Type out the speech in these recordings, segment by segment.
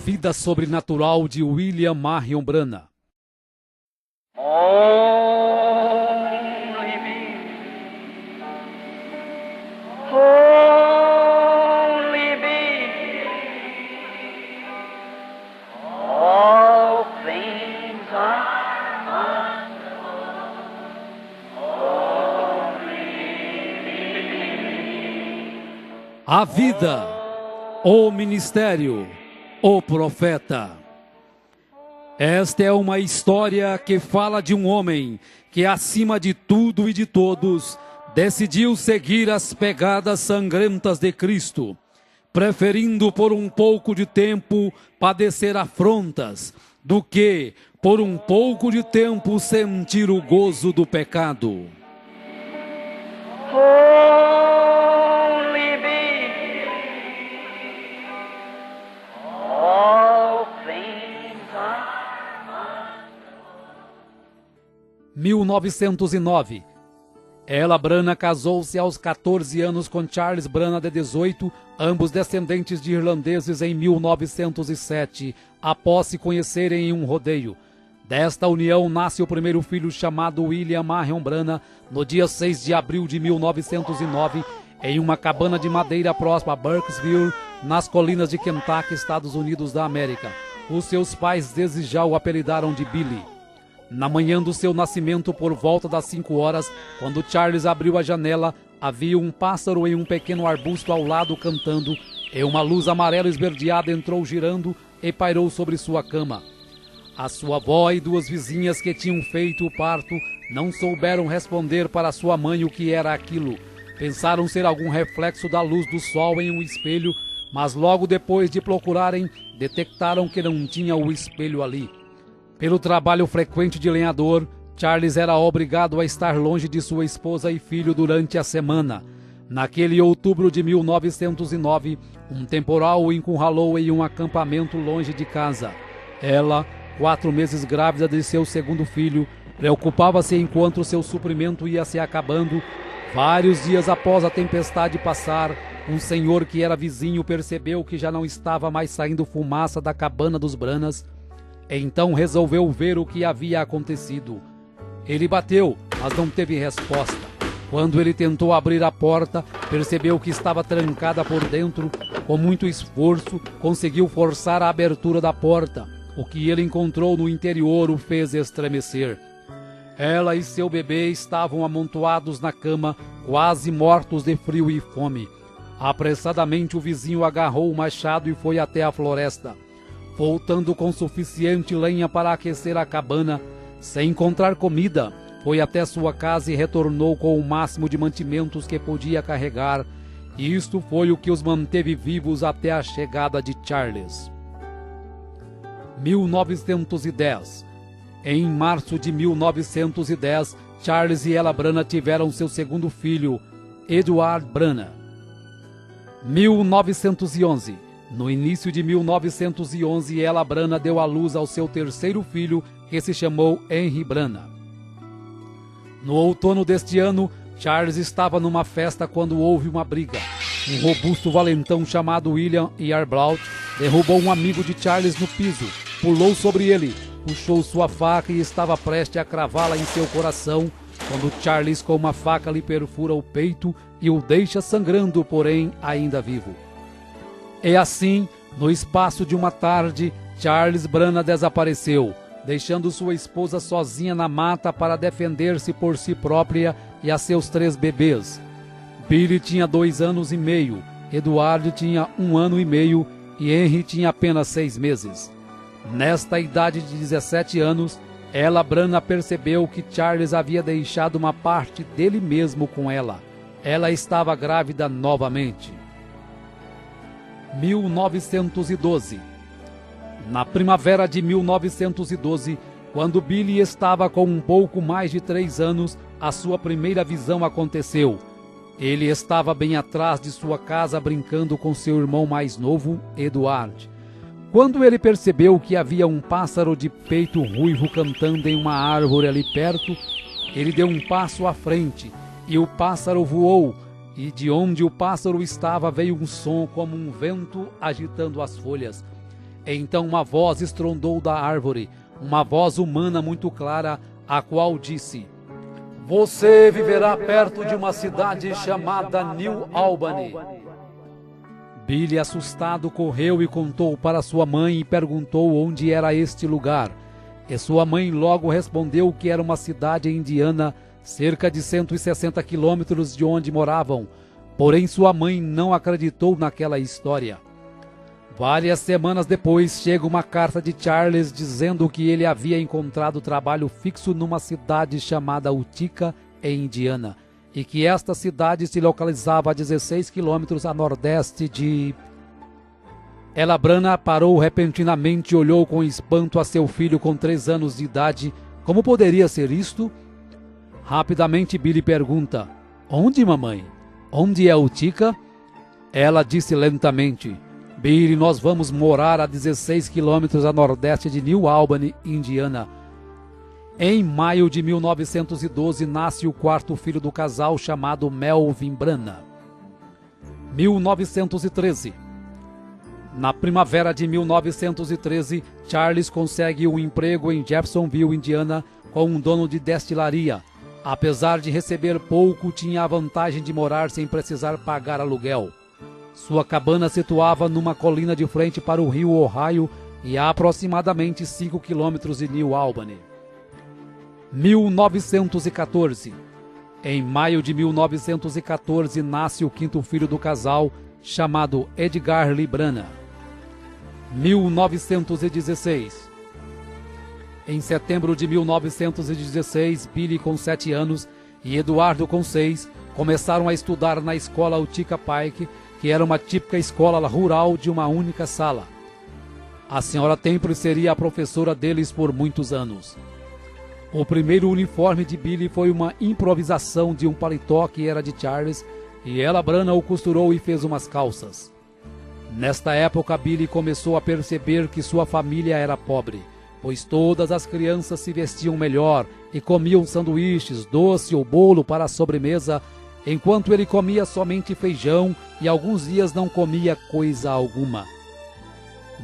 vida sobrenatural de William Marion Branham. A vida, o ministério, o profeta. Esta é uma história que fala de um homem que, acima de tudo e de todos, decidiu seguir as pegadas sangrentas de Cristo, preferindo por um pouco de tempo padecer afrontas, do que, por um pouco de tempo, sentir o gozo do pecado. Holy be all things are 1909. Ella Branham casou-se aos 14 anos com Charles Branham, de 18, ambos descendentes de irlandeses, em 1907, após se conhecerem em um rodeio. Desta união nasce o primeiro filho, chamado William Marion Branham, no dia 6 de abril de 1909, em uma cabana de madeira próxima a Burkesville, nas colinas de Kentucky, Estados Unidos da América. Os seus pais desde já o apelidaram de Billy. Na manhã do seu nascimento, por volta das 5 horas, quando Charles abriu a janela, havia um pássaro em um pequeno arbusto ao lado cantando, e uma luz amarela esverdeada entrou girando e pairou sobre sua cama. A sua avó e duas vizinhas que tinham feito o parto não souberam responder para sua mãe o que era aquilo. Pensaram ser algum reflexo da luz do sol em um espelho, mas logo depois de procurarem, detectaram que não tinha o espelho ali. Pelo trabalho frequente de lenhador, Charles era obrigado a estar longe de sua esposa e filho durante a semana. Naquele outubro de 1909, um temporal o encurralou em um acampamento longe de casa. Ela, 4 meses grávida de seu segundo filho, preocupava-se enquanto seu suprimento ia se acabando. Vários dias após a tempestade passar, um senhor que era vizinho percebeu que já não estava mais saindo fumaça da cabana dos Branhams. Então resolveu ver o que havia acontecido. Ele bateu, mas não teve resposta. Quando ele tentou abrir a porta, percebeu que estava trancada por dentro. Com muito esforço, conseguiu forçar a abertura da porta. O que ele encontrou no interior o fez estremecer. Ela e seu bebê estavam amontoados na cama, quase mortos de frio e fome. Apressadamente o vizinho agarrou o machado e foi até a floresta. Voltando com suficiente lenha para aquecer a cabana, sem encontrar comida, foi até sua casa e retornou com o máximo de mantimentos que podia carregar. E isto foi o que os manteve vivos até a chegada de Charles. 1910. Em março de 1910, Charles e Ella Branham tiveram seu segundo filho, Edward Branham. 1911. No início de 1911, Ella Branham deu à luz ao seu terceiro filho, que se chamou Henry Branham. No outono deste ano, Charles estava numa festa quando houve uma briga. Um robusto valentão chamado William Yarbrough derrubou um amigo de Charles no piso, pulou sobre ele, puxou sua faca e estava prestes a cravá-la em seu coração, quando Charles com uma faca lhe perfura o peito e o deixa sangrando, porém ainda vivo. E assim, no espaço de uma tarde, Charles Branham desapareceu, deixando sua esposa sozinha na mata para defender-se por si própria e a seus 3 bebês. Billy tinha 2 anos e meio, Edward tinha 1 ano e meio e Henry tinha apenas 6 meses. Nesta idade de 17 anos, Ella Branham percebeu que Charles havia deixado uma parte dele mesmo com ela. Ela estava grávida novamente. 1912. Na primavera de 1912, quando Billy estava com um pouco mais de 3 anos, a sua primeira visão aconteceu. Ele estava bem atrás de sua casa brincando com seu irmão mais novo, Edward. Quando ele percebeu que havia um pássaro de peito ruivo cantando em uma árvore ali perto, ele deu um passo à frente e o pássaro voou, e de onde o pássaro estava veio um som como um vento agitando as folhas. Então uma voz estrondou da árvore, uma voz humana muito clara, a qual disse: Você viverá perto de uma cidade chamada New Albany. Billy, assustado, correu e contou para sua mãe e perguntou onde era este lugar. E sua mãe logo respondeu que era uma cidade indiana, cerca de 160 quilômetros de onde moravam. Porém, sua mãe não acreditou naquela história. Várias semanas depois, chega uma carta de Charles dizendo que ele havia encontrado trabalho fixo numa cidade chamada Utica, em Indiana, e que esta cidade se localizava a 16 quilômetros a nordeste de... Ela Branagh parou repentinamente e olhou com espanto a seu filho com 3 anos de idade. Como poderia ser isto? Rapidamente Billy pergunta: Onde, mamãe? Onde é Utica? Ela disse lentamente: Billy, nós vamos morar a 16 quilômetros a nordeste de New Albany, Indiana. Em maio de 1912 nasce o 4º filho do casal, chamado Melvin Branagh. 1913. Na primavera de 1913, Charles consegue um emprego em Jeffersonville, Indiana, com um dono de destilaria. Apesar de receber pouco, tinha a vantagem de morar sem precisar pagar aluguel. Sua cabana situava numa colina de frente para o rio Ohio e a aproximadamente 5 quilômetros de New Albany. 1914. Em maio de 1914, nasce o 5º filho do casal, chamado Edgar Lee Branagh. 1916. Em setembro de 1916, Billy, com 7 anos, e Eduardo, com 6, começaram a estudar na escola Utica Pike, que era uma típica escola rural de uma única sala. A senhora Temple seria a professora deles por muitos anos. O primeiro uniforme de Billy foi uma improvisação de um paletó que era de Charles, e ela Branagh o costurou e fez umas calças. Nesta época, Billy começou a perceber que sua família era pobre, pois todas as crianças se vestiam melhor e comiam sanduíches, doce ou bolo para a sobremesa, enquanto ele comia somente feijão e alguns dias não comia coisa alguma.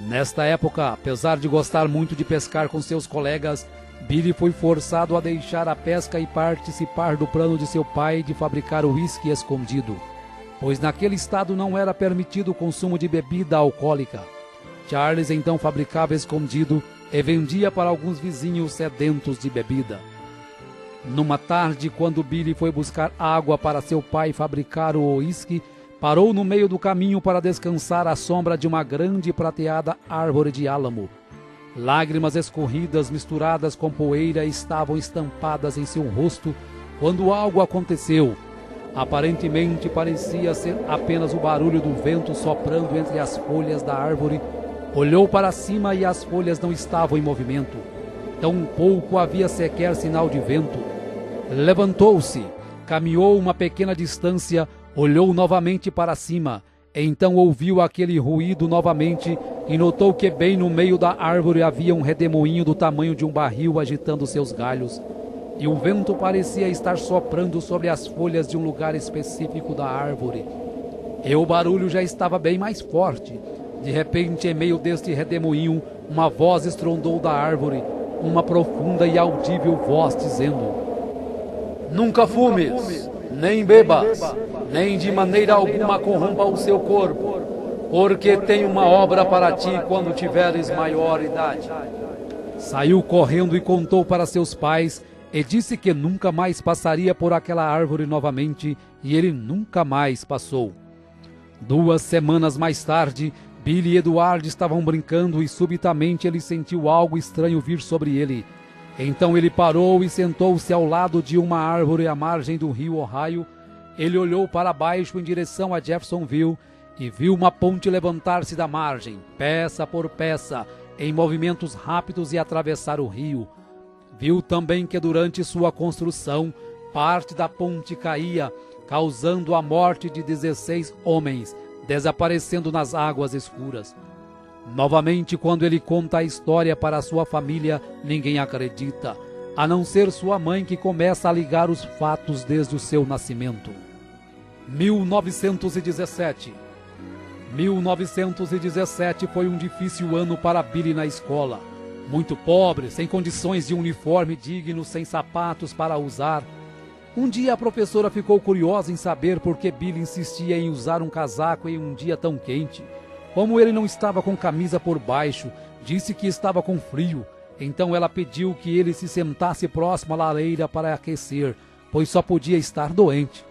Nesta época, apesar de gostar muito de pescar com seus colegas, Billy foi forçado a deixar a pesca e participar do plano de seu pai de fabricar uísque escondido, pois naquele estado não era permitido o consumo de bebida alcoólica. Charles então fabricava escondido e vendia para alguns vizinhos sedentos de bebida. Numa tarde, quando Billy foi buscar água para seu pai fabricar o uísque, parou no meio do caminho para descansar à sombra de uma grande e prateada árvore de álamo. Lágrimas escorridas misturadas com poeira estavam estampadas em seu rosto quando algo aconteceu. Aparentemente parecia ser apenas o barulho do vento soprando entre as folhas da árvore. Olhou para cima e as folhas não estavam em movimento. Tampouco havia sequer sinal de vento. Levantou-se, caminhou uma pequena distância, olhou novamente para cima. Então ouviu aquele ruído novamente e notou que bem no meio da árvore havia um redemoinho do tamanho de um barril agitando seus galhos. E o vento parecia estar soprando sobre as folhas de um lugar específico da árvore. E o barulho já estava bem mais forte. De repente, em meio deste redemoinho, uma voz estrondou da árvore, uma profunda e audível voz dizendo: Nunca fumes, nem bebas, nem de maneira alguma corrompa o seu corpo, porque tem uma obra para ti quando tiveres maior idade. Saiu correndo e contou para seus pais, e disse que nunca mais passaria por aquela árvore novamente, e ele nunca mais passou. 2 semanas mais tarde, Billy e Eduardo estavam brincando e subitamente ele sentiu algo estranho vir sobre ele. Então ele parou e sentou-se ao lado de uma árvore à margem do rio Ohio. Ele olhou para baixo em direção a Jeffersonville e viu uma ponte levantar-se da margem, peça por peça, em movimentos rápidos e atravessar o rio. Viu também que durante sua construção, parte da ponte caía, causando a morte de 16 homens, desaparecendo nas águas escuras. Novamente, quando ele conta a história para sua família, ninguém acredita, a não ser sua mãe, que começa a ligar os fatos desde o seu nascimento. 1917. 1917 foi um difícil ano para Billy na escola. Muito pobre, sem condições de uniforme digno, sem sapatos para usar. Um dia a professora ficou curiosa em saber por que Billy insistia em usar um casaco em um dia tão quente. Como ele não estava com camisa por baixo, disse que estava com frio. Então ela pediu que ele se sentasse próximo à lareira para aquecer, pois só podia estar doente.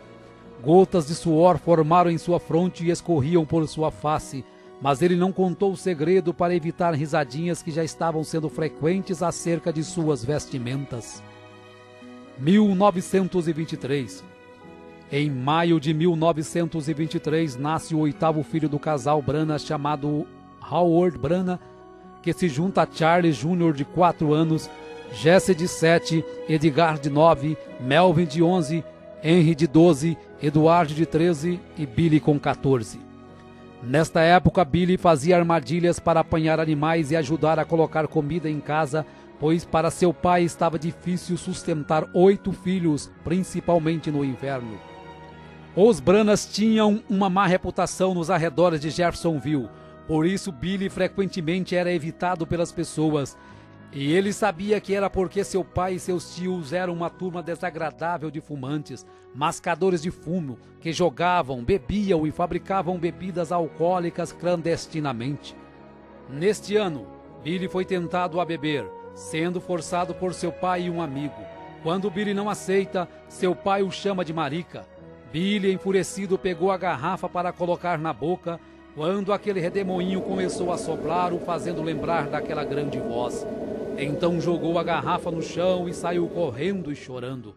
Gotas de suor formaram em sua fronte e escorriam por sua face, mas ele não contou o segredo para evitar risadinhas que já estavam sendo frequentes acerca de suas vestimentas. 1923. Em maio de 1923, nasce o 8º filho do casal Brana, chamado Howard Brana, que se junta a Charles Jr. de 4 anos, Jesse de 7, Edgar de 9, Melvin de 11, Henry de 12, Eduardo de 13 e Billy com 14. Nesta época, Billy fazia armadilhas para apanhar animais e ajudar a colocar comida em casa, pois para seu pai estava difícil sustentar 8 filhos, principalmente no inverno. Os Branas tinham uma má reputação nos arredores de Jeffersonville, por isso Billy frequentemente era evitado pelas pessoas. E ele sabia que era porque seu pai e seus tios eram uma turma desagradável de fumantes, mascadores de fumo, que jogavam, bebiam e fabricavam bebidas alcoólicas clandestinamente. Neste ano, Billy foi tentado a beber, sendo forçado por seu pai e um amigo. Quando Billy não aceita, seu pai o chama de marica. Billy, enfurecido, pegou a garrafa para colocar na boca, quando aquele redemoinho começou a soprar, o fazendo lembrar daquela grande voz. Então jogou a garrafa no chão e saiu correndo e chorando.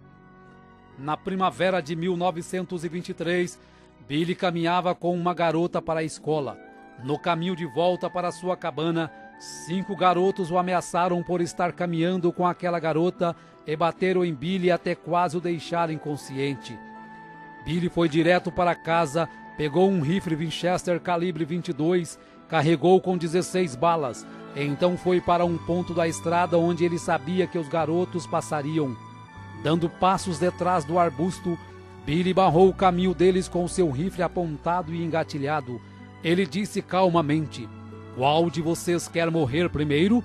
Na primavera de 1923, Billy caminhava com uma garota para a escola. No caminho de volta para sua cabana, 5 garotos o ameaçaram por estar caminhando com aquela garota e bateram em Billy até quase o deixar inconsciente. Billy foi direto para casa, pegou um rifle Winchester calibre 22, carregou com 16 balas, então foi para um ponto da estrada onde ele sabia que os garotos passariam. Dando passos detrás do arbusto, Billy barrou o caminho deles com seu rifle apontado e engatilhado. Ele disse calmamente: "Qual de vocês quer morrer primeiro?"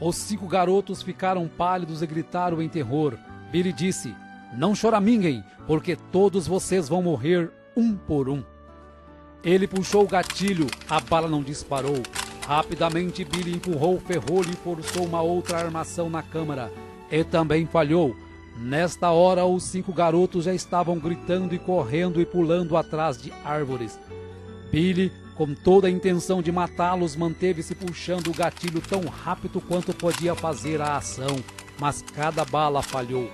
Os 5 garotos ficaram pálidos e gritaram em terror. Billy disse: "Não choraminguem, porque todos vocês vão morrer um por um." Ele puxou o gatilho, a bala não disparou. Rapidamente Billy empurrou o ferrolho e forçou uma outra armação na câmara. E também falhou. Nesta hora, os 5 garotos já estavam gritando e correndo e pulando atrás de árvores. Billy, com toda a intenção de matá-los, manteve-se puxando o gatilho tão rápido quanto podia fazer a ação, mas cada bala falhou.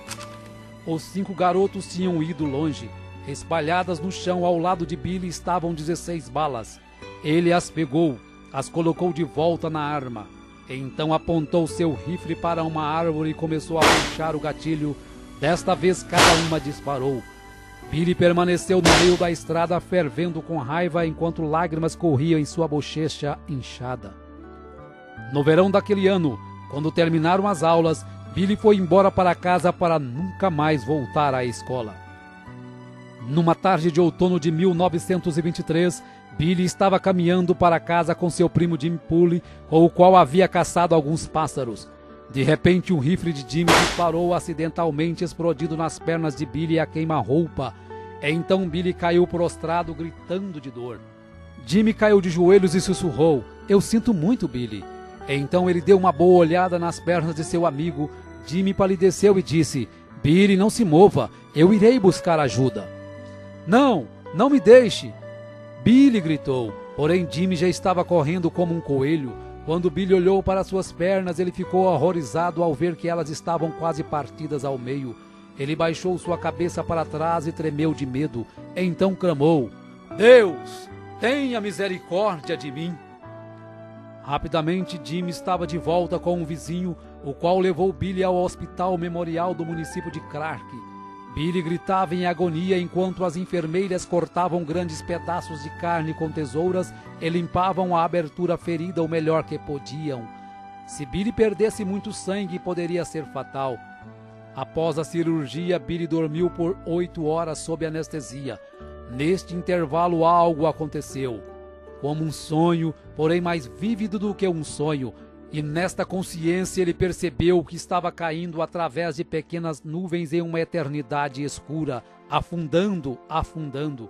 Os 5 garotos tinham ido longe. Espalhadas no chão ao lado de Billy estavam 16 balas. Ele as pegou, as colocou de volta na arma. Então apontou seu rifle para uma árvore e começou a puxar o gatilho. Desta vez cada uma disparou. Billy permaneceu no meio da estrada fervendo com raiva enquanto lágrimas corriam em sua bochecha inchada. No verão daquele ano, quando terminaram as aulas, Billy foi embora para casa para nunca mais voltar à escola. Numa tarde de outono de 1923, Billy estava caminhando para casa com seu primo Jimmy Pulley, com o qual havia caçado alguns pássaros. De repente, um rifle de Jimmy disparou acidentalmente, explodindo nas pernas de Billy a queima-roupa. Então Billy caiu prostrado, gritando de dor. Jimmy caiu de joelhos e sussurrou: "Eu sinto muito, Billy." Então ele deu uma boa olhada nas pernas de seu amigo. Jimmy palideceu e disse: "Billy, não se mova, eu irei buscar ajuda." "Não, não me deixe!" Billy gritou, porém Jimmy já estava correndo como um coelho. Quando Billy olhou para suas pernas, ele ficou horrorizado ao ver que elas estavam quase partidas ao meio. Ele baixou sua cabeça para trás e tremeu de medo. Então clamou: "Deus, tenha misericórdia de mim!" Rapidamente, Jimmy estava de volta com um vizinho, o qual levou Billy ao hospital memorial do município de Clark. Billy gritava em agonia enquanto as enfermeiras cortavam grandes pedaços de carne com tesouras e limpavam a abertura ferida o melhor que podiam. Se Billy perdesse muito sangue, poderia ser fatal. Após a cirurgia, Billy dormiu por 8 horas sob anestesia. Neste intervalo, algo aconteceu. como um sonho, porém mais vívido do que um sonho. E nesta consciência ele percebeu que estava caindo através de pequenas nuvens em uma eternidade escura, afundando, afundando.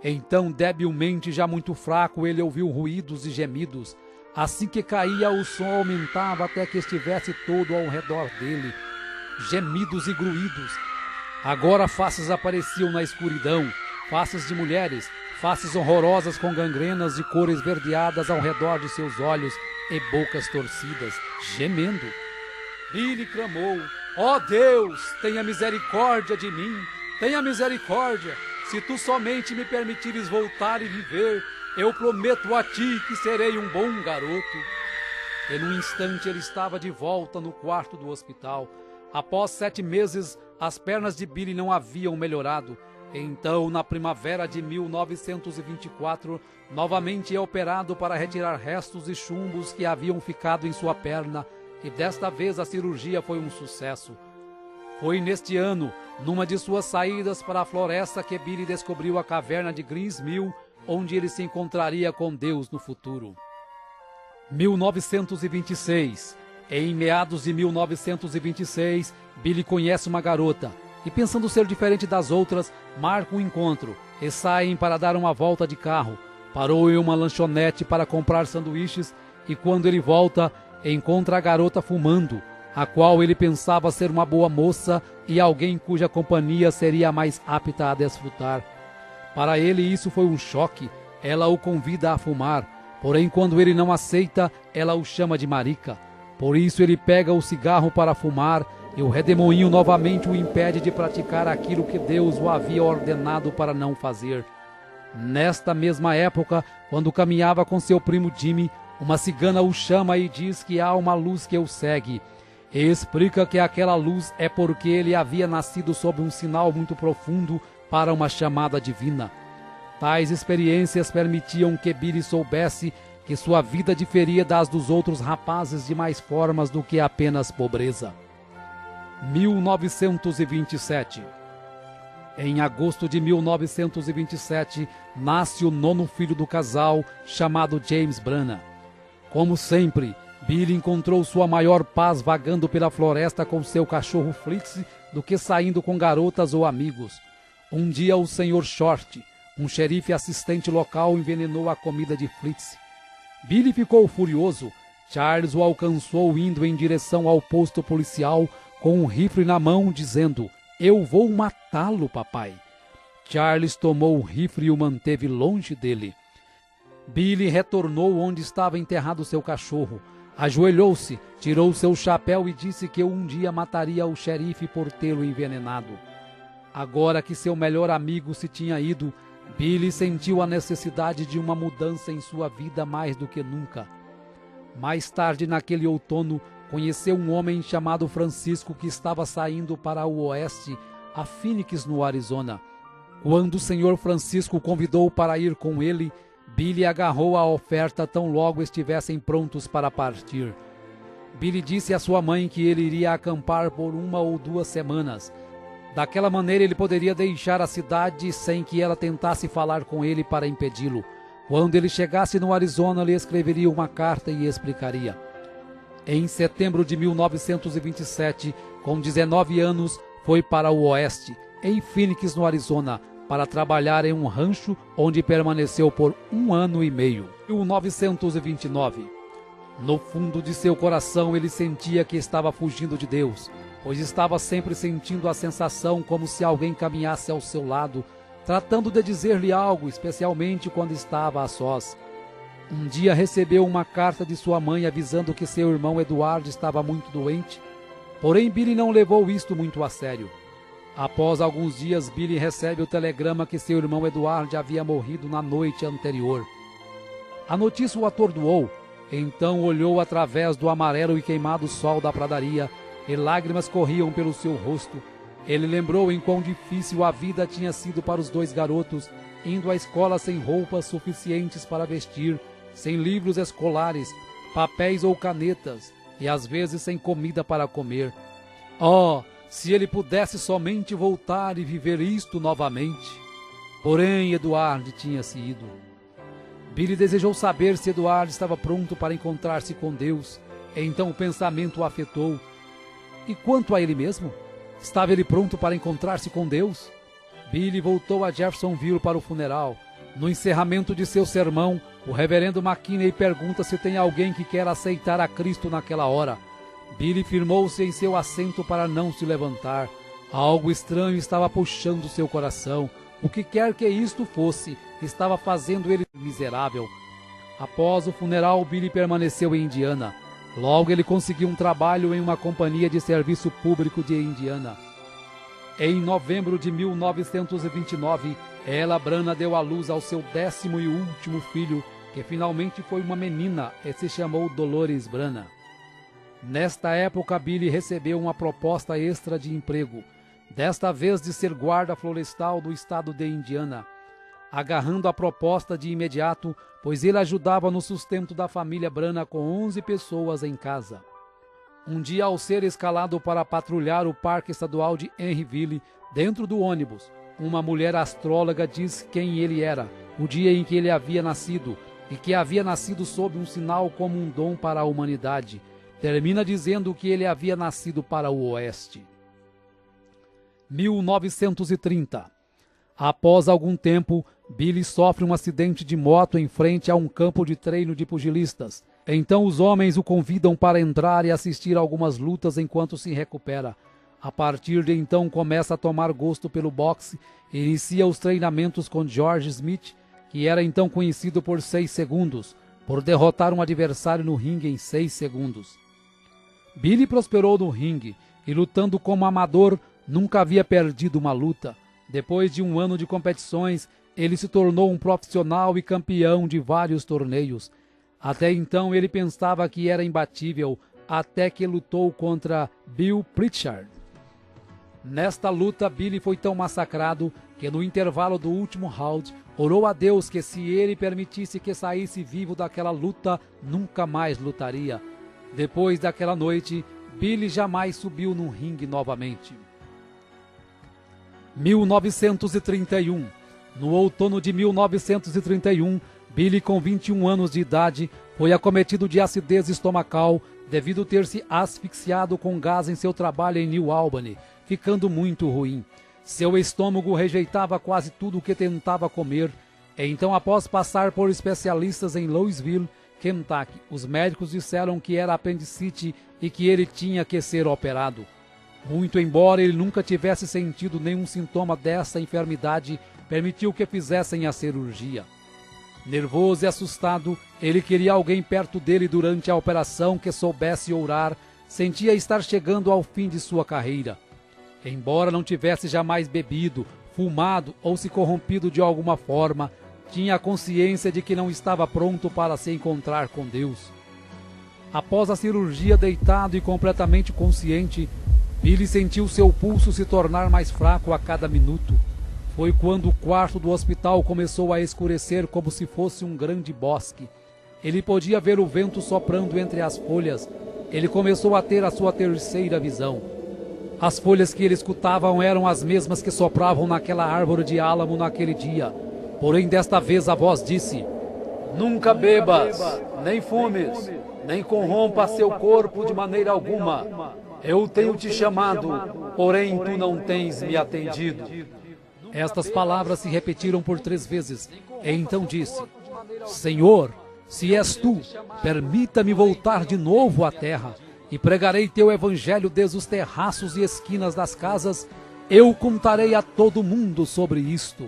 Então, debilmente, já muito fraco, ele ouviu ruídos e gemidos. Assim que caía, o som aumentava até que estivesse todo ao redor dele. Gemidos e gruídos. Agora faces apareciam na escuridão, faces de mulheres, faces horrorosas com gangrenas de cor esverdeadas ao redor de seus olhos e bocas torcidas, gemendo. Billy clamou: ó Deus, tenha misericórdia de mim, tenha misericórdia. Se tu somente me permitires voltar e viver, eu prometo a ti que serei um bom garoto. E num instante ele estava de volta no quarto do hospital. Após 7 meses, as pernas de Billy não haviam melhorado. Então, na primavera de 1924, novamente é operado para retirar restos e chumbos que haviam ficado em sua perna, e desta vez a cirurgia foi um sucesso. Foi neste ano, numa de suas saídas para a floresta, que Billy descobriu a caverna de Greens Mill, onde ele se encontraria com Deus no futuro. 1926. Em meados de 1926, Billy conhece uma garota e, pensando ser diferente das outras, marca um encontro e saem para dar uma volta de carro. Parou em uma lanchonete para comprar sanduíches e, quando ele volta, encontra a garota fumando, a qual ele pensava ser uma boa moça e alguém cuja companhia seria mais apta a desfrutar. Para ele isso foi um choque. Ela o convida a fumar, porém quando ele não aceita, ela o chama de marica. Por isso ele pega o cigarro para fumar e o redemoinho novamente o impede de praticar aquilo que Deus o havia ordenado para não fazer. Nesta mesma época, quando caminhava com seu primo Jimmy, uma cigana o chama e diz que há uma luz que o segue. E explica que aquela luz é porque ele havia nascido sob um sinal muito profundo para uma chamada divina. Tais experiências permitiam que Billy soubesse que sua vida diferia das dos outros rapazes de mais formas do que apenas pobreza. 1927. Em agosto de 1927, nasce o 9º filho do casal, chamado James Branagh. Como sempre, Billy encontrou sua maior paz vagando pela floresta com seu cachorro Fritz do que saindo com garotas ou amigos. Um dia o Sr. Short, um xerife assistente local, envenenou a comida de Fritz. Billy ficou furioso. Charles o alcançou indo em direção ao posto policial com um rifle na mão, dizendo: eu vou matá-lo, papai. Charles tomou o rifle e o manteve longe dele. Billy retornou onde estava enterrado seu cachorro. Ajoelhou-se, tirou seu chapéu e disse que um dia mataria o xerife por tê-lo envenenado. Agora que seu melhor amigo se tinha ido, Billy sentiu a necessidade de uma mudança em sua vida mais do que nunca. Mais tarde, naquele outono, conheceu um homem chamado Francisco que estava saindo para o oeste, a Phoenix, no Arizona. Quando o Sr. Francisco o convidou para ir com ele, Billy agarrou a oferta tão logo estivessem prontos para partir. Billy disse à sua mãe que ele iria acampar por 1 ou 2 semanas. Daquela maneira ele poderia deixar a cidade sem que ela tentasse falar com ele para impedi-lo. Quando ele chegasse no Arizona, lhe escreveria uma carta e explicaria. Em setembro de 1927, com 19 anos, foi para o oeste, em Phoenix, no Arizona, para trabalhar em um rancho onde permaneceu por 1 ano e meio. 1929. No fundo de seu coração ele sentia que estava fugindo de Deus, pois estava sempre sentindo a sensação como se alguém caminhasse ao seu lado, tratando de dizer-lhe algo, especialmente quando estava a sós. Um dia recebeu uma carta de sua mãe avisando que seu irmão Eduardo estava muito doente, porém Billy não levou isto muito a sério. Após alguns dias, Billy recebe o telegrama que seu irmão Eduardo havia morrido na noite anterior. A notícia o atordoou, então olhou através do amarelo e queimado sol da pradaria, e lágrimas corriam pelo seu rosto. Ele lembrou em quão difícil a vida tinha sido para os 2 garotos, indo à escola sem roupas suficientes para vestir, sem livros escolares, papéis ou canetas, e às vezes sem comida para comer. Oh, se ele pudesse somente voltar e viver isto novamente! Porém, Eduardo tinha se ido. Billy desejou saber se Eduardo estava pronto para encontrar-se com Deus. Então o pensamento o afetou. E quanto a ele mesmo? Estava ele pronto para encontrar-se com Deus? Billy voltou a Jeffersonville para o funeral. No encerramento de seu sermão, o reverendo McKinney pergunta se tem alguém que quer aceitar a Cristo naquela hora. Billy firmou-se em seu assento para não se levantar. Algo estranho estava puxando seu coração. O que quer que isto fosse, estava fazendo ele miserável. Após o funeral, Billy permaneceu em Indiana. Logo ele conseguiu um trabalho em uma companhia de serviço público de Indiana. Em novembro de 1929, Ella Branham deu à luz ao seu 10º e último filho, que finalmente foi uma menina e se chamou Dolores Branham. Nesta época, Billy recebeu uma proposta extra de emprego, desta vez de ser guarda florestal do estado de Indiana. Agarrando a proposta de imediato, pois ele ajudava no sustento da família Branham com 11 pessoas em casa. Um dia, ao ser escalado para patrulhar o Parque Estadual de Henryville, dentro do ônibus, uma mulher astróloga diz quem ele era, o dia em que ele havia nascido, e que havia nascido sob um sinal como um dom para a humanidade. Termina dizendo que ele havia nascido para o Oeste. 1930. Após algum tempo, Billy sofre um acidente de moto em frente a um campo de treino de pugilistas. Então os homens o convidam para entrar e assistir a algumas lutas enquanto se recupera. A partir de então começa a tomar gosto pelo boxe e inicia os treinamentos com George Smith, que era então conhecido por 6 segundos, por derrotar um adversário no ringue em 6 segundos. Billy prosperou no ringue e, lutando como amador, nunca havia perdido uma luta. Depois de um ano de competições, ele se tornou um profissional e campeão de vários torneios. Até então ele pensava que era imbatível, até que lutou contra Bill Pritchard. Nesta luta, Billy foi tão massacrado que no intervalo do último round, orou a Deus que se ele permitisse que saísse vivo daquela luta, nunca mais lutaria. Depois daquela noite, Billy jamais subiu no ringue novamente. 1931. No outono de 1931, Billy, com 21 anos de idade, foi acometido de acidez estomacal devido ter se asfixiado com gás em seu trabalho em New Albany, ficando muito ruim. Seu estômago rejeitava quase tudo o que tentava comer. Então, após passar por especialistas em Louisville, Kentucky, os médicos disseram que era apendicite e que ele tinha que ser operado. Muito embora ele nunca tivesse sentido nenhum sintoma dessa enfermidade, permitiu que fizessem a cirurgia. Nervoso e assustado, ele queria alguém perto dele durante a operação que soubesse orar, sentia estar chegando ao fim de sua carreira. Embora não tivesse jamais bebido, fumado ou se corrompido de alguma forma, tinha a consciência de que não estava pronto para se encontrar com Deus. Após a cirurgia, deitado e completamente consciente, Billy sentiu seu pulso se tornar mais fraco a cada minuto. Foi quando o quarto do hospital começou a escurecer como se fosse um grande bosque. Ele podia ver o vento soprando entre as folhas. Ele começou a ter a sua terceira visão. As folhas que ele escutava eram as mesmas que sopravam naquela árvore de álamo naquele dia. Porém, desta vez a voz disse: "Nunca bebas, nem fumes, nem corrompa seu corpo de maneira alguma. Eu tenho te chamado, porém tu não tens me atendido." Estas palavras se repetiram por 3 vezes. E então disse: "Senhor, se és tu, permita-me voltar de novo à terra, e pregarei teu evangelho desde os terraços e esquinas das casas. Eu contarei a todo mundo sobre isto."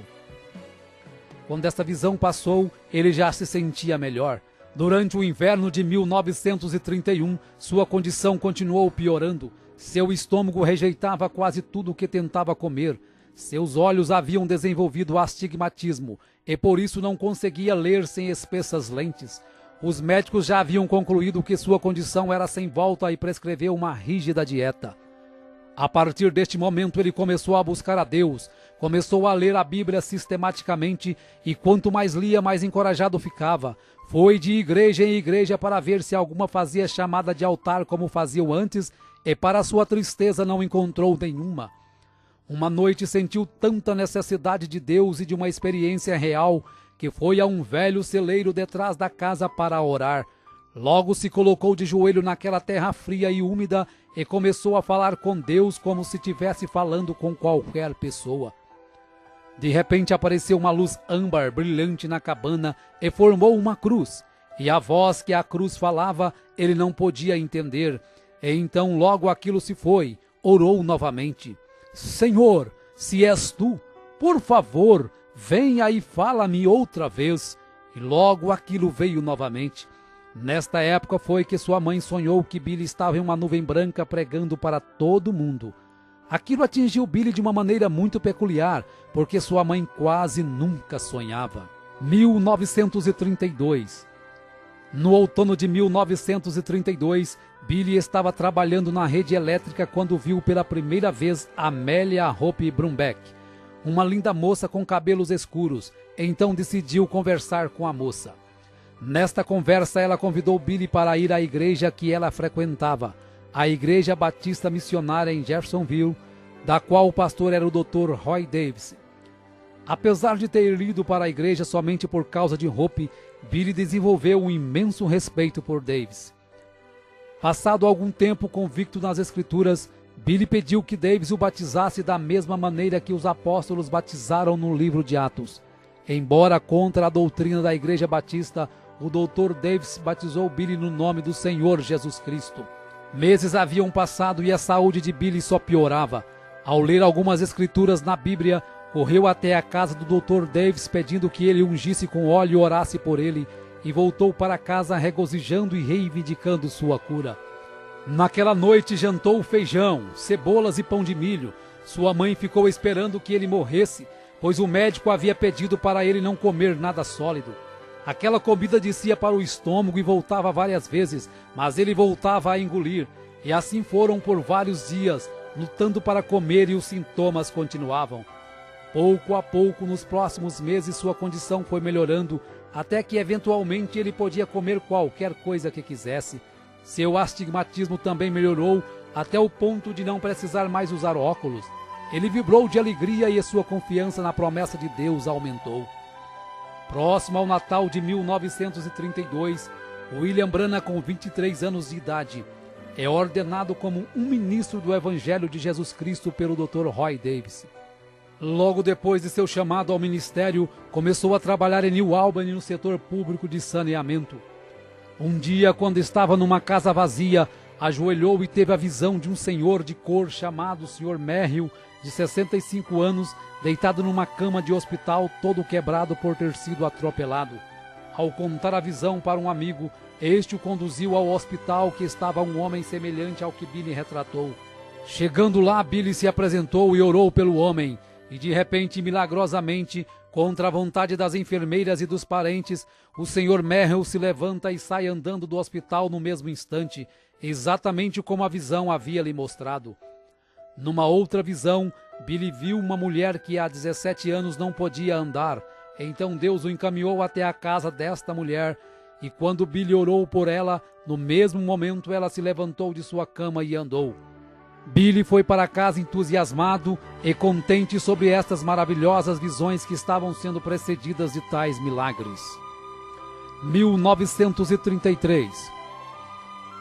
Quando esta visão passou, ele já se sentia melhor. Durante o inverno de 1931, sua condição continuou piorando. Seu estômago rejeitava quase tudo o que tentava comer. Seus olhos haviam desenvolvido astigmatismo e por isso não conseguia ler sem espessas lentes. Os médicos já haviam concluído que sua condição era sem volta e prescreveu uma rígida dieta. A partir deste momento ele começou a buscar a Deus, começou a ler a Bíblia sistematicamente e quanto mais lia, mais encorajado ficava. Foi de igreja em igreja para ver se alguma fazia chamada de altar como faziam antes e para sua tristeza não encontrou nenhuma. Uma noite sentiu tanta necessidade de Deus e de uma experiência real que foi a um velho celeiro detrás da casa para orar. Logo se colocou de joelho naquela terra fria e úmida e começou a falar com Deus como se estivesse falando com qualquer pessoa. De repente apareceu uma luz âmbar brilhante na cabana e formou uma cruz. E a voz que a cruz falava ele não podia entender. E então logo aquilo se foi. Orou novamente. Senhor, se és tu, por favor, venha e fala-me outra vez. E logo aquilo veio novamente. Nesta época foi que sua mãe sonhou que Billy estava em uma nuvem branca pregando para todo mundo. Aquilo atingiu Billy de uma maneira muito peculiar, porque sua mãe quase nunca sonhava. 1932. No outono de 1932, Billy estava trabalhando na rede elétrica quando viu pela primeira vez Amelia Hope Brumbeck, uma linda moça com cabelos escuros. Então decidiu conversar com a moça. Nesta conversa, ela convidou Billy para ir à igreja que ela frequentava, a Igreja Batista Missionária em Jeffersonville, da qual o pastor era o Dr. Roy Davis. Apesar de ter ido para a igreja somente por causa de Hope, Billy desenvolveu um imenso respeito por Davis. Passado algum tempo convicto nas Escrituras, Billy pediu que Davis o batizasse da mesma maneira que os apóstolos batizaram no livro de Atos. Embora contra a doutrina da Igreja Batista, o Dr. Davis batizou Billy no nome do Senhor Jesus Cristo. Meses haviam passado e a saúde de Billy só piorava. Ao ler algumas escrituras na Bíblia, correu até a casa do Dr. Davis pedindo que ele ungisse com óleo e orasse por ele, e voltou para casa regozijando e reivindicando sua cura. Naquela noite jantou feijão, cebolas e pão de milho. Sua mãe ficou esperando que ele morresse, pois o médico havia pedido para ele não comer nada sólido. Aquela comida descia para o estômago e voltava várias vezes, mas ele voltava a engolir. E assim foram por vários dias, lutando para comer, e os sintomas continuavam. Pouco a pouco, nos próximos meses, sua condição foi melhorando, até que eventualmente ele podia comer qualquer coisa que quisesse. Seu astigmatismo também melhorou, até o ponto de não precisar mais usar óculos. Ele vibrou de alegria e sua confiança na promessa de Deus aumentou. Próximo ao Natal de 1932, William Branham, com 23 anos de idade, é ordenado como um ministro do Evangelho de Jesus Cristo pelo Dr. Roy Davis. Logo depois de seu chamado ao ministério, começou a trabalhar em New Albany no setor público de saneamento. Um dia, quando estava numa casa vazia, ajoelhou e teve a visão de um senhor de cor chamado Sr. Merrill, de 65 anos, deitado numa cama de hospital, todo quebrado por ter sido atropelado. Ao contar a visão para um amigo, este o conduziu ao hospital, que estava um homem semelhante ao que Billy retratou. Chegando lá, Billy se apresentou e orou pelo homem, e de repente, milagrosamente, contra a vontade das enfermeiras e dos parentes, o Sr. Merrill se levanta e sai andando do hospital no mesmo instante, exatamente como a visão havia lhe mostrado. Numa outra visão, Billy viu uma mulher que há 17 anos não podia andar. Então Deus o encaminhou até a casa desta mulher, e quando Billy orou por ela, no mesmo momento ela se levantou de sua cama e andou. Billy foi para casa entusiasmado e contente sobre estas maravilhosas visões que estavam sendo precedidas de tais milagres. 1933.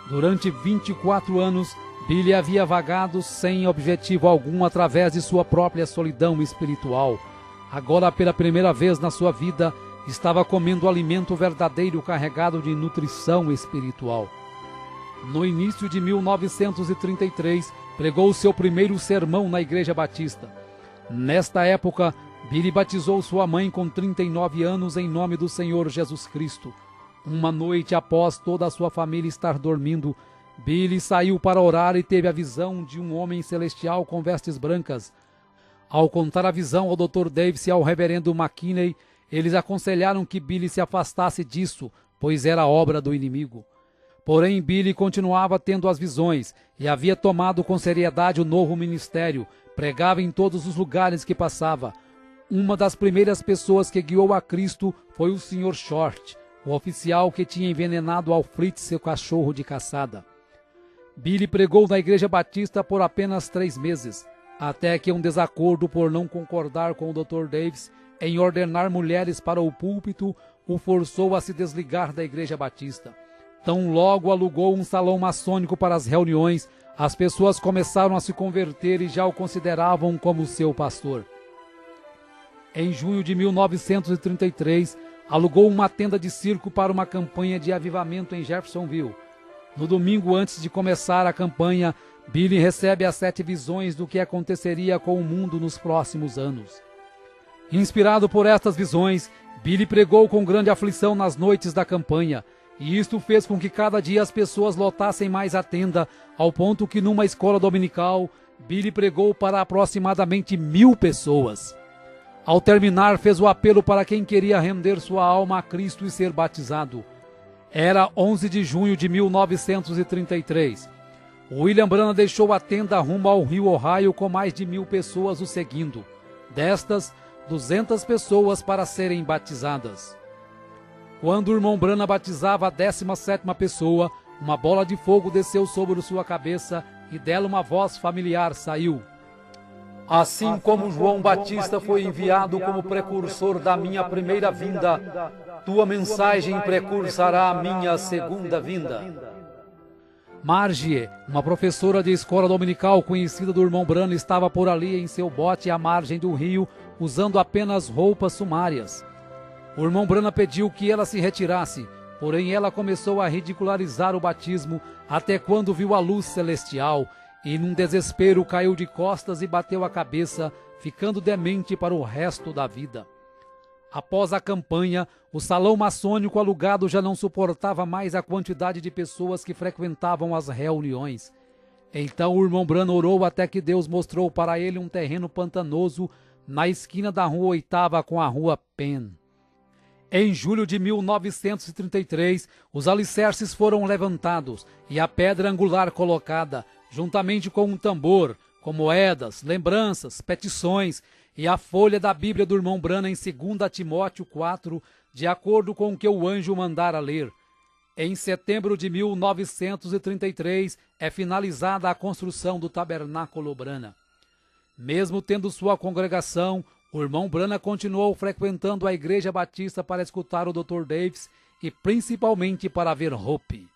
Durante 24 anos, Billy havia vagado sem objetivo algum através de sua própria solidão espiritual. Agora, pela primeira vez na sua vida, estava comendo alimento verdadeiro carregado de nutrição espiritual. No início de 1933, pregou seu primeiro sermão na Igreja Batista. Nesta época, Billy batizou sua mãe com 39 anos em nome do Senhor Jesus Cristo. Uma noite após toda a sua família estar dormindo, Billy saiu para orar e teve a visão de um homem celestial com vestes brancas. Ao contar a visão ao Dr. Davis e ao reverendo McKinney, eles aconselharam que Billy se afastasse disso, pois era obra do inimigo. Porém, Billy continuava tendo as visões e havia tomado com seriedade o novo ministério, pregava em todos os lugares que passava. Uma das primeiras pessoas que guiou a Cristo foi o Sr. Short, o oficial que tinha envenenado ao Fritz, seu cachorro de caçada. Billy pregou na Igreja Batista por apenas 3 meses, até que um desacordo por não concordar com o Dr. Davis em ordenar mulheres para o púlpito, o forçou a se desligar da Igreja Batista. Tão logo alugou um salão maçônico para as reuniões, as pessoas começaram a se converter e já o consideravam como seu pastor. Em junho de 1933, alugou uma tenda de circo para uma campanha de avivamento em Jeffersonville. No domingo antes de começar a campanha, Billy recebe as 7 visões do que aconteceria com o mundo nos próximos anos. Inspirado por estas visões, Billy pregou com grande aflição nas noites da campanha, e isto fez com que cada dia as pessoas lotassem mais a tenda, ao ponto que numa escola dominical, Billy pregou para aproximadamente 1000 pessoas. Ao terminar, fez o apelo para quem queria render sua alma a Cristo e ser batizado. Era 11 de junho de 1933. William Branham deixou a tenda rumo ao rio Ohio com mais de 1000 pessoas o seguindo. Destas, 200 pessoas para serem batizadas. Quando o irmão Branham batizava a 17ª pessoa, uma bola de fogo desceu sobre sua cabeça e dela uma voz familiar saiu. Assim como João Batista foi enviado como precursor da minha primeira vinda, tua mensagem precursará a minha segunda vinda. Margie, uma professora de escola dominical conhecida do irmão Branham, estava por ali em seu bote à margem do rio, usando apenas roupas sumárias. O irmão Branham pediu que ela se retirasse, porém ela começou a ridicularizar o batismo até quando viu a luz celestial e, num desespero, caiu de costas e bateu a cabeça, ficando demente para o resto da vida. Após a campanha, o salão maçônico alugado já não suportava mais a quantidade de pessoas que frequentavam as reuniões. Então o irmão Branham orou até que Deus mostrou para ele um terreno pantanoso na esquina da rua 8ª com a rua Penn. Em julho de 1933, os alicerces foram levantados e a pedra angular colocada, juntamente com um tambor, com moedas, lembranças, petições e a folha da Bíblia do irmão Branham em 2 Timóteo 4, de acordo com o que o anjo mandara ler. Em setembro de 1933, é finalizada a construção do tabernáculo Branham. Mesmo tendo sua congregação, o irmão Branham continuou frequentando a Igreja Batista para escutar o Dr. Davis e principalmente para ver Hope.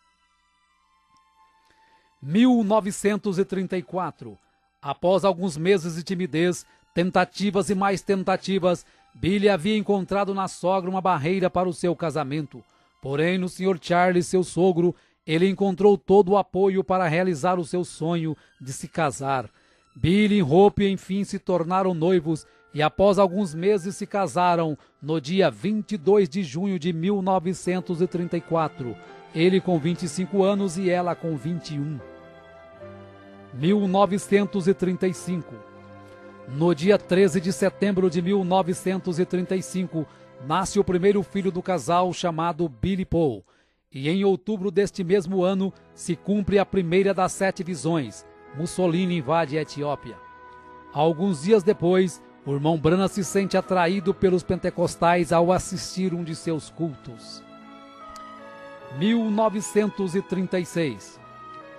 1934. Após alguns meses de timidez, tentativas e mais tentativas, Billy havia encontrado na sogra uma barreira para o seu casamento. Porém, no Sr. Charles, seu sogro, ele encontrou todo o apoio para realizar o seu sonho de se casar. Billy e Hope, enfim, se tornaram noivos e após alguns meses se casaram no dia 22 de junho de 1934, ele com 25 anos e ela com 21. 1935. No dia 13 de setembro de 1935, nasce o primeiro filho do casal chamado Billy Paul, e em outubro deste mesmo ano se cumpre a primeira das 7 visões. Mussolini invade a Etiópia. Alguns dias depois, o irmão Branham se sente atraído pelos pentecostais ao assistir um de seus cultos. 1936.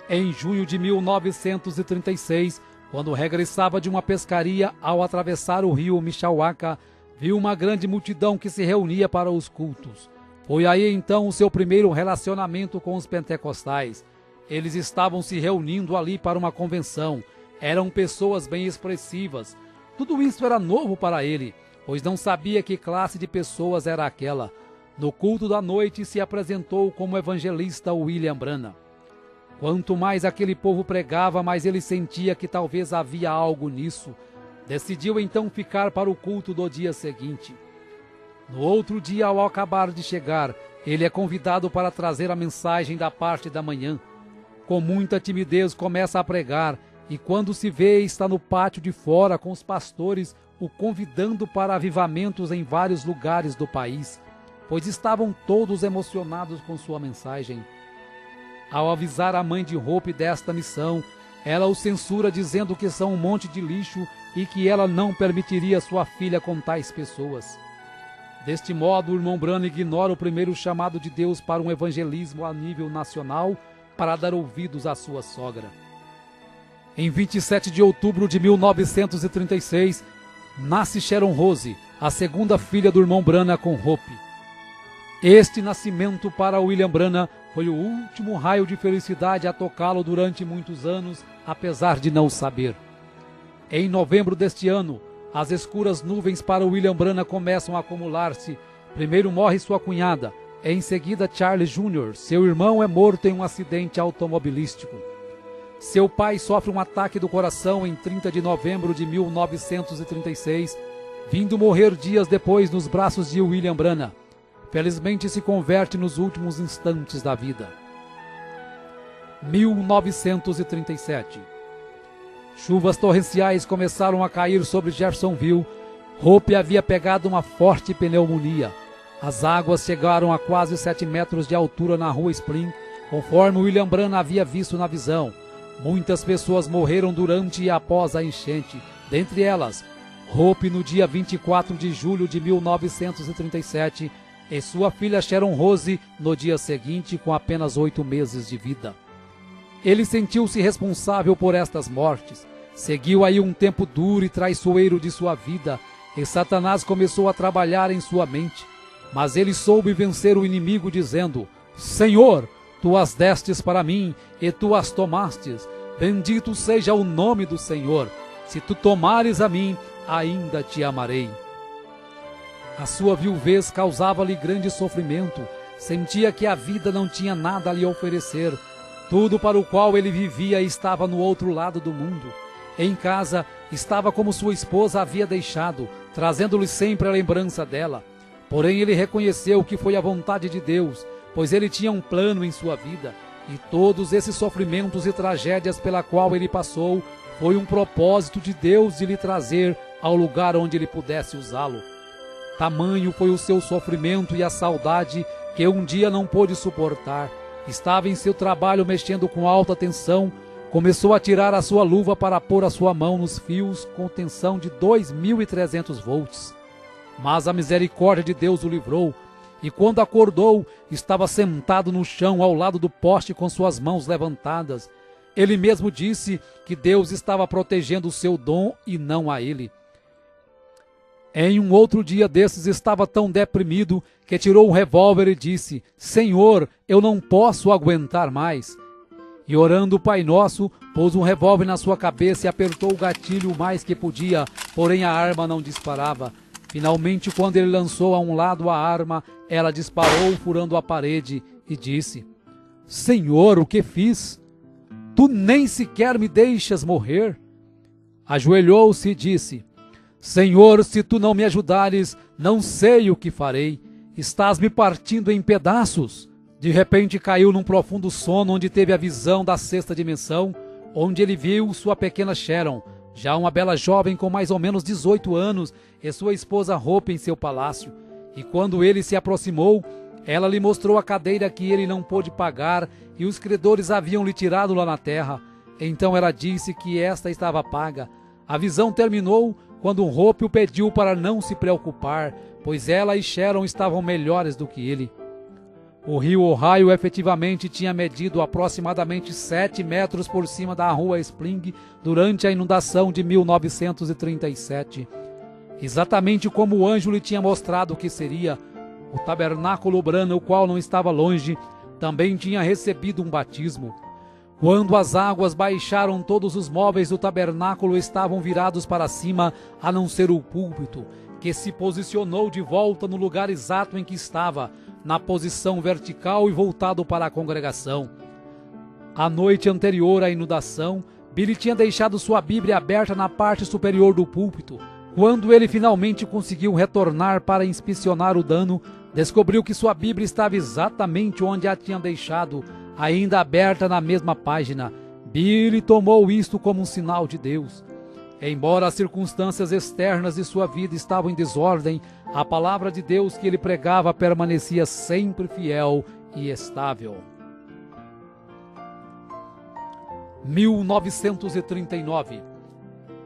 Em junho de 1936, quando regressava de uma pescaria, ao atravessar o rio Mishawaka, viu uma grande multidão que se reunia para os cultos. Foi aí então o seu primeiro relacionamento com os pentecostais. Eles estavam se reunindo ali para uma convenção. Eram pessoas bem expressivas. Tudo isso era novo para ele, pois não sabia que classe de pessoas era aquela. No culto da noite se apresentou como evangelista William Branham. Quanto mais aquele povo pregava, mais ele sentia que talvez havia algo nisso. Decidiu então ficar para o culto do dia seguinte. No outro dia, ao acabar de chegar, ele é convidado para trazer a mensagem da parte da manhã. Com muita timidez começa a pregar, e quando se vê está no pátio de fora com os pastores o convidando para avivamentos em vários lugares do país, pois estavam todos emocionados com sua mensagem. Ao avisar a mãe de Hope desta missão, ela o censura dizendo que são um monte de lixo e que ela não permitiria sua filha com tais pessoas. Deste modo, o irmão Branham ignora o primeiro chamado de Deus para um evangelismo a nível nacional para dar ouvidos à sua sogra. Em 27 de outubro de 1936, nasce Sharon Rose, a segunda filha do irmão Branham com Hope. Este nascimento para William Branham foi o último raio de felicidade a tocá-lo durante muitos anos, apesar de não saber. Em novembro deste ano, as escuras nuvens para William Branham começam a acumular-se. Primeiro morre sua cunhada, em seguida Charles Jr., seu irmão é morto em um acidente automobilístico. Seu pai sofre um ataque do coração em 30 de novembro de 1936, vindo morrer dias depois nos braços de William Branham. Felizmente se converte nos últimos instantes da vida. 1937. Chuvas torrenciais começaram a cair sobre Jeffersonville. Hope havia pegado uma forte pneumonia. As águas chegaram a quase 7 metros de altura na rua Spring, conforme William Branham havia visto na visão. Muitas pessoas morreram durante e após a enchente, dentre elas Hope no dia 24 de julho de 1937 e sua filha Sharon Rose no dia seguinte com apenas 8 meses de vida. Ele sentiu-se responsável por estas mortes. Seguiu aí um tempo duro e traiçoeiro de sua vida, e Satanás começou a trabalhar em sua mente. Mas ele soube vencer o inimigo dizendo: Senhor, tu as destes para mim, e tu as tomastes. Bendito seja o nome do Senhor. Se tu tomares a mim, ainda te amarei. A sua viuvez causava-lhe grande sofrimento. Sentia que a vida não tinha nada a lhe oferecer. Tudo para o qual ele vivia estava no outro lado do mundo. Em casa, estava como sua esposa havia deixado, trazendo-lhe sempre a lembrança dela. Porém, ele reconheceu que foi a vontade de Deus, pois ele tinha um plano em sua vida, e todos esses sofrimentos e tragédias pela qual ele passou, foi um propósito de Deus de lhe trazer ao lugar onde ele pudesse usá-lo. Tamanho foi o seu sofrimento e a saudade que um dia não pôde suportar. Estava em seu trabalho mexendo com alta tensão, começou a tirar a sua luva para pôr a sua mão nos fios com tensão de 2.300 volts. Mas a misericórdia de Deus o livrou, e quando acordou, estava sentado no chão ao lado do poste com suas mãos levantadas. Ele mesmo disse que Deus estava protegendo o seu dom e não a ele. Em um outro dia desses estava tão deprimido que tirou um revólver e disse: Senhor, eu não posso aguentar mais. E orando o Pai Nosso, pôs um revólver na sua cabeça e apertou o gatilho o mais que podia, porém a arma não disparava. Finalmente, quando ele lançou a um lado a arma, ela disparou furando a parede e disse: Senhor, o que fiz? Tu nem sequer me deixas morrer? Ajoelhou-se e disse: Senhor, se tu não me ajudares, não sei o que farei. Estás me partindo em pedaços. De repente caiu num profundo sono onde teve a visão da sexta dimensão, onde ele viu sua pequena Sharon, já uma bela jovem com mais ou menos 18 anos, e sua esposa Hope em seu palácio. E quando ele se aproximou, ela lhe mostrou a cadeira que ele não pôde pagar e os credores haviam lhe tirado lá na terra. Então ela disse que esta estava paga. A visão terminou quando Hope o pediu para não se preocupar, pois ela e Sharon estavam melhores do que ele. O rio Ohio efetivamente tinha medido aproximadamente 7 metros por cima da rua Spring durante a inundação de 1937. Exatamente como o anjo lhe tinha mostrado que seria, o tabernáculo Branham, o qual não estava longe, também tinha recebido um batismo. Quando as águas baixaram, todos os móveis do tabernáculo estavam virados para cima, a não ser o púlpito, que se posicionou de volta no lugar exato em que estava, na posição vertical e voltado para a congregação. A noite anterior à inundação, Billy tinha deixado sua Bíblia aberta na parte superior do púlpito. Quando ele finalmente conseguiu retornar para inspecionar o dano, descobriu que sua Bíblia estava exatamente onde a tinha deixado, ainda aberta na mesma página. Billy tomou isto como um sinal de Deus. Embora as circunstâncias externas de sua vida estavam em desordem, a palavra de Deus que ele pregava permanecia sempre fiel e estável. 1939.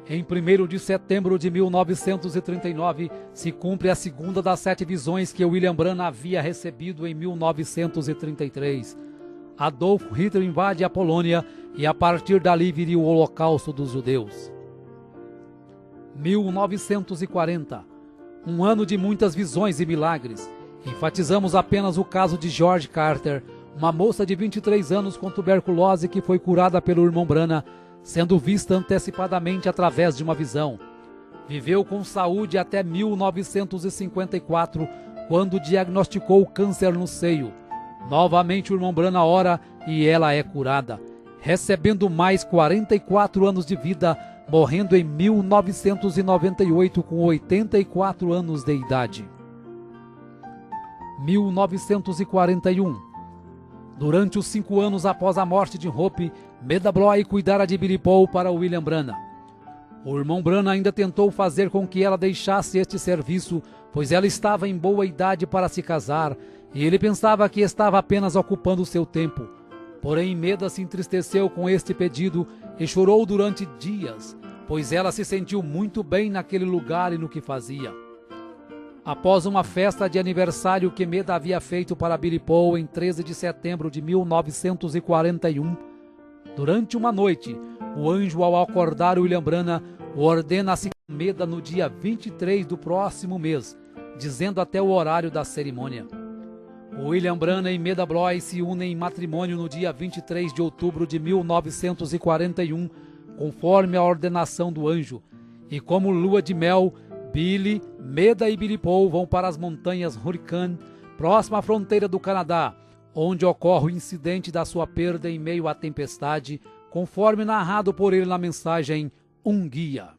Em 1º de setembro de 1939, se cumpre a segunda das 7 visões que William Branham havia recebido em 1933. Adolf Hitler invade a Polônia e a partir dali viria o Holocausto dos Judeus. 1940. Um ano de muitas visões e milagres. Enfatizamos apenas o caso de George Carter, uma moça de 23 anos com tuberculose que foi curada pelo irmão Branham, sendo vista antecipadamente através de uma visão. Viveu com saúde até 1954, quando diagnosticou câncer no seio. Novamente o irmão Branham ora e ela é curada, recebendo mais 44 anos de vida, morrendo em 1998 com 84 anos de idade. 1941. Durante os 5 anos após a morte de Hope, Meda Bloy cuidara de Billy Paul para William Branham. O irmão Branham ainda tentou fazer com que ela deixasse este serviço, pois ela estava em boa idade para se casar, e ele pensava que estava apenas ocupando seu tempo. Porém, Meda se entristeceu com este pedido e chorou durante dias, pois ela se sentiu muito bem naquele lugar e no que fazia. Após uma festa de aniversário que Meda havia feito para Billy Paul em 13 de setembro de 1941, durante uma noite, o anjo, ao acordar William Branham, o ordena a se casar com Meda no dia 23 do próximo mês, dizendo até o horário da cerimônia. William Branham e Meda Bloy se unem em matrimônio no dia 23 de outubro de 1941, conforme a ordenação do anjo. E como lua de mel, Billy, Meda e Billy Paul vão para as montanhas Hurricane, próxima à fronteira do Canadá, onde ocorre o incidente da sua perda em meio à tempestade, conforme narrado por ele na mensagem Um Guia.